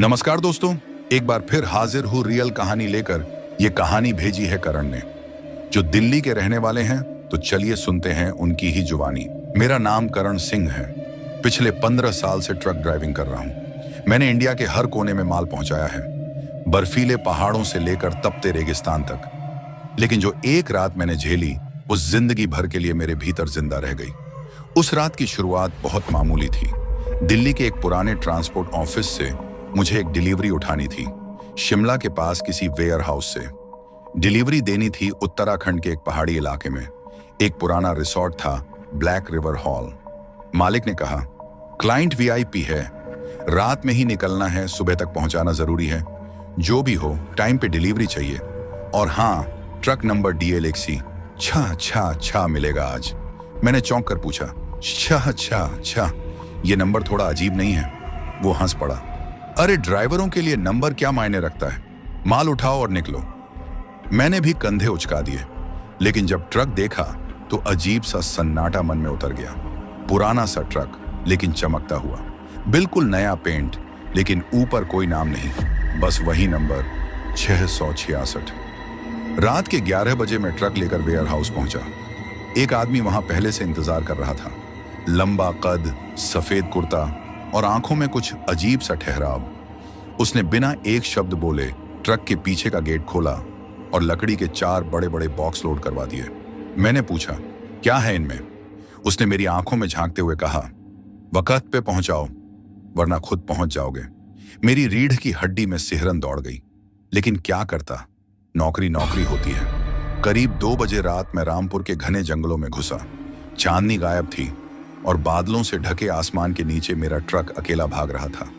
नमस्कार दोस्तों, एक बार फिर हाजिर हूँ रियल कहानी लेकर। ये कहानी भेजी है करण ने, जो दिल्ली के रहने वाले हैं। तो चलिए सुनते हैं उनकी ही जुबानी। मेरा नाम करण सिंह है। पिछले 15 साल से ट्रक ड्राइविंग कर रहा हूँ। मैंने इंडिया के हर कोने में माल पहुंचाया है, बर्फीले पहाड़ों से लेकर तपते रेगिस्तान तक। लेकिन जो एक रात मैंने झेली, वो जिंदगी भर के लिए मेरे भीतर जिंदा रह गई। उस रात की शुरुआत बहुत मामूली थी। दिल्ली के एक पुराने ट्रांसपोर्ट ऑफिस से मुझे एक डिलीवरी उठानी थी, शिमला के पास किसी वेयर हाउस से। डिलीवरी देनी थी उत्तराखंड के एक पहाड़ी इलाके में। एक पुराना रिसोर्ट था, ब्लैक रिवर हॉल। मालिक ने कहा, क्लाइंट वीआईपी है, रात में ही निकलना है, सुबह तक पहुंचाना जरूरी है। जो भी हो, टाइम पे डिलीवरी चाहिए। और हाँ, ट्रक नंबर DL1C 666 मिलेगा आज। मैंने चौंक कर पूछा, 666? ये नंबर थोड़ा अजीब नहीं है? वो हंस पड़ा, अरे ड्राइवरों के लिए नंबर क्या मायने रखता है, माल उठाओ और निकलो। मैंने भी कंधे उचका दिए। लेकिन जब ट्रक देखा तो अजीब सा सन्नाटा मन में उतर गया। पुराना सा ट्रक, लेकिन चमकता हुआ, बिल्कुल नया पेंट, लेकिन ऊपर कोई नाम नहीं, बस वही नंबर 666। रात के 11 बजे मैं ट्रक लेकर वेयर हाउस पहुंचा। एक आदमी वहां पहले से इंतजार कर रहा था। लंबा कद, सफेद कुर्ता और आंखों में कुछ अजीब सा ठहराव। उसने बिना एक शब्द बोले ट्रक के पीछे का गेट खोला और लकड़ी के 4 बड़े बड़े बॉक्स लोड करवा दिए। मैंने पूछा, क्या है इनमें? उसने मेरी आंखों में झांकते हुए कहा, वक्त पे पहुंचाओ वरना खुद पहुंच जाओगे। मेरी रीढ़ की हड्डी में सिहरन दौड़ गई, लेकिन क्या करता, नौकरी नौकरी होती है। करीब 2 बजे रात में रामपुर के घने जंगलों में घुसा। चांदनी गायब थी और बादलों से ढके आसमान के नीचे मेरा ट्रक अकेला भाग रहा था।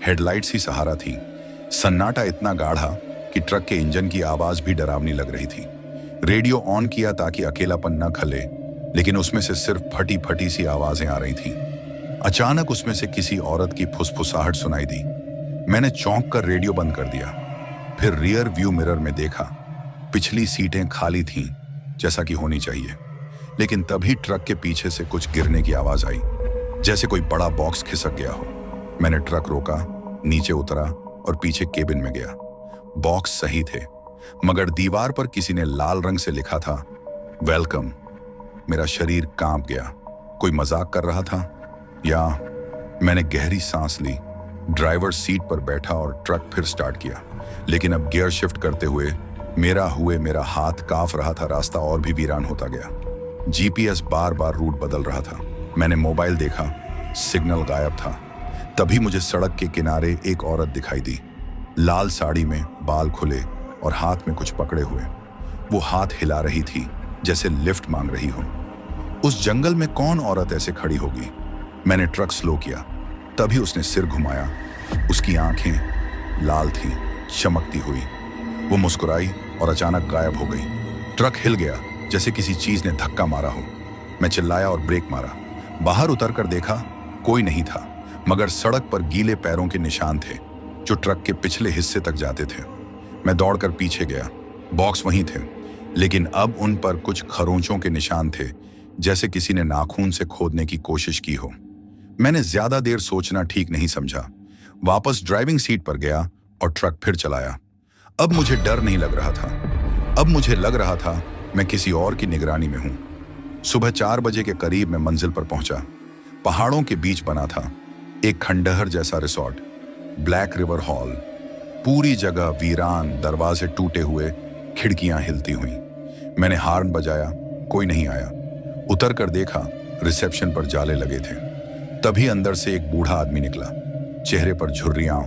हेडलाइट्स ही सहारा थी। सन्नाटा इतना गाढ़ा कि ट्रक के इंजन की आवाज भी डरावनी लग रही थी। रेडियो ऑन किया ताकि अकेलापन न खले, लेकिन उसमें से सिर्फ फटी फटी सी आवाजें आ रही थीं। अचानक उसमें से किसी औरत की फुसफुसाहट सुनाई दी। मैंने चौंक कर रेडियो बंद कर दिया। फिर रियर व्यू मिरर में देखा, पिछली सीटें खाली थीं, जैसा कि होनी चाहिए। लेकिन तभी ट्रक के पीछे से कुछ गिरने की आवाज आई, जैसे कोई बड़ा बॉक्स खिसक गया हो। मैंने ट्रक रोका, नीचे उतरा और पीछे केबिन में गया। बॉक्स सही थे, मगर दीवार पर किसी ने लाल रंग से लिखा था, वेलकम। मेरा शरीर कांप गया। कोई मजाक कर रहा था या? मैंने गहरी सांस ली, ड्राइवर सीट पर बैठा और ट्रक फिर स्टार्ट किया। लेकिन अब गियर शिफ्ट करते हुए मेरा हाथ कांप रहा था। रास्ता और भी वीरान होता गया। GPS बार बार रूट बदल रहा था। मैंने मोबाइल देखा, सिग्नल गायब था। तभी मुझे सड़क के किनारे एक औरत दिखाई दी, लाल साड़ी में, बाल खुले और हाथ में कुछ पकड़े हुए। वो हाथ हिला रही थी जैसे लिफ्ट मांग रही हो। उस जंगल में कौन औरत ऐसे खड़ी होगी? मैंने ट्रक स्लो किया, तभी उसने सिर घुमाया। उसकी आंखें लाल थीं, चमकती हुई। वो मुस्कुराई और अचानक गायब हो गई। ट्रक हिल गया जैसे किसी चीज ने धक्का मारा हो। मैं चिल्लाया और ब्रेक मारा। बाहर उतरकर देखा, कोई नहीं था, मगर सड़क पर गीले पैरों के निशान थे जो ट्रक के पिछले हिस्से तक जाते थे। मैं दौड़कर पीछे गया। बॉक्स वहीं थे, लेकिन अब उन पर कुछ खरोंचों के निशान थे, जैसे किसी ने नाखून से खोदने की कोशिश की हो। मैंने ज्यादा देर सोचना ठीक नहीं समझा। वापस ड्राइविंग सीट पर गया और ट्रक फिर चलाया। अब मुझे डर नहीं लग रहा था। अब मुझे लग रहा था मैं किसी और की निगरानी में हूं। सुबह 4 बजे के करीब मैं मंजिल पर पहुंचा। पहाड़ों के बीच बना था एक खंडहर जैसा रिसोर्ट, ब्लैक रिवर हॉल। पूरी जगह वीरान, दरवाजे टूटे हुए, खिड़कियां हिलती हुई। मैंने हॉर्न बजाया, कोई नहीं आया। उतर कर देखा, रिसेप्शन पर जाले लगे थे। तभी अंदर से एक बूढ़ा आदमी निकला, चेहरे पर झुर्रियां,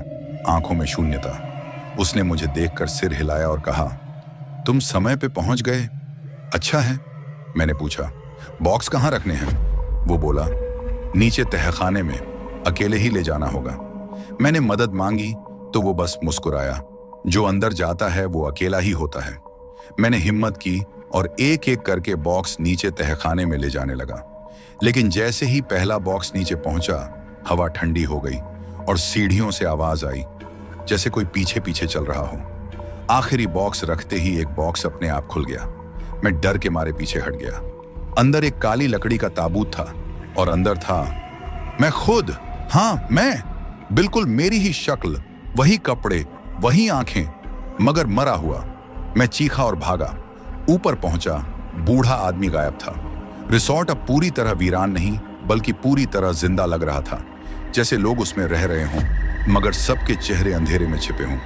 आंखों में शून्यता। उसने मुझे देखकर सिर हिलाया और कहा, तुम समय पे पहुंच गए, अच्छा है। मैंने पूछा, बॉक्स कहाँ रखने हैं? वो बोला, नीचे तहखाने में, अकेले ही ले जाना होगा। मैंने मदद मांगी तो वो बस मुस्कुराया। जो अंदर जाता है वो अकेला ही होता है। मैंने हिम्मत की और एक एक करके बॉक्स नीचे तहखाने में ले जाने लगा। लेकिन जैसे ही पहला बॉक्स नीचे पहुंचा, हवा ठंडी हो गई और सीढ़ियों से आवाज आई, जैसे कोई पीछे पीछे चल रहा हो। आखिरी बॉक्स रखते ही एक बॉक्स अपने आप खुल गया। मैं डर के मारे पीछे हट गया। अंदर एक काली लकड़ी का ताबूत था और अंदर था मैं खुद। हाँ, मैं, बिल्कुल मेरी ही शक्ल, वही कपड़े, वही आंखें, मगर मरा हुआ। मैं चीखा और भागा। ऊपर पहुंचा, बूढ़ा आदमी गायब था। रिसॉर्ट अब पूरी तरह वीरान नहीं, बल्कि पूरी तरह जिंदा लग रहा था, जैसे लोग उसमें रह रहे हों, मगर सबके चेहरे अंधेरे में छिपे हों।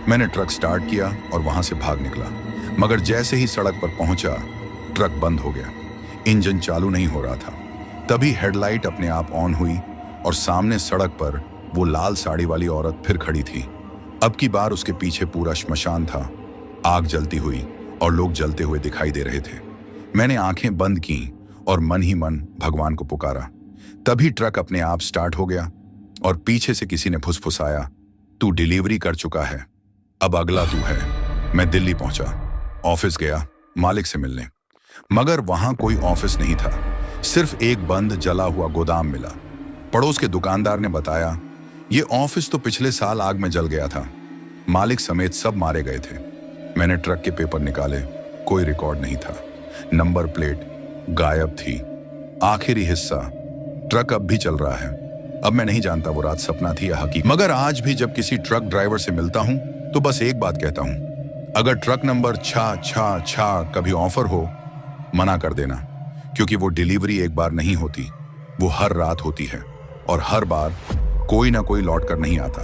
मैंने ट्रक स्टार्ट किया और वहां से भाग निकला, मगर जैसे ही सड़क पर पहुंचा, ट्रक बंद हो गया। इंजन चालू नहीं हो रहा था। तभी हेडलाइट अपने आप ऑन हुई और सामने सड़क पर वो लाल साड़ी वाली औरत फिर खड़ी थी। अब की बार उसके पीछे पूरा श्मशान था, आग जलती हुई और लोग जलते हुए दिखाई दे रहे थे। मैंने आंखें बंद की और मन ही मन भगवान को पुकारा। तभी ट्रक अपने आप स्टार्ट हो गया और पीछे से किसी ने फुसफुसाया, तू डिलीवरी कर चुका है, अब अगला तू है। मैं दिल्ली पहुंचा, ऑफिस गया मालिक से मिलने, मगर वहां कोई ऑफिस नहीं था। सिर्फ एक बंद जला हुआ गोदाम मिला। पड़ोस के दुकानदार ने बताया, ये ऑफिस तो पिछले साल आग में जल गया था, मालिक समेत सब मारे गए थे। मैंने ट्रक के पेपर निकाले, कोई रिकॉर्ड नहीं था, नंबर प्लेट गायब थी। आखिरी हिस्सा, ट्रक अब भी चल रहा है। अब मैं नहीं जानता वो रात सपना थी या हकीकत, मगर आज भी जब किसी ट्रक ड्राइवर से मिलता हूं तो बस एक बात कहता हूं, अगर ट्रक नंबर 666 कभी ऑफर हो, मना कर देना, क्योंकि वो डिलीवरी एक बार नहीं होती, वो हर रात होती है और हर बार कोई ना कोई लौट कर नहीं आता।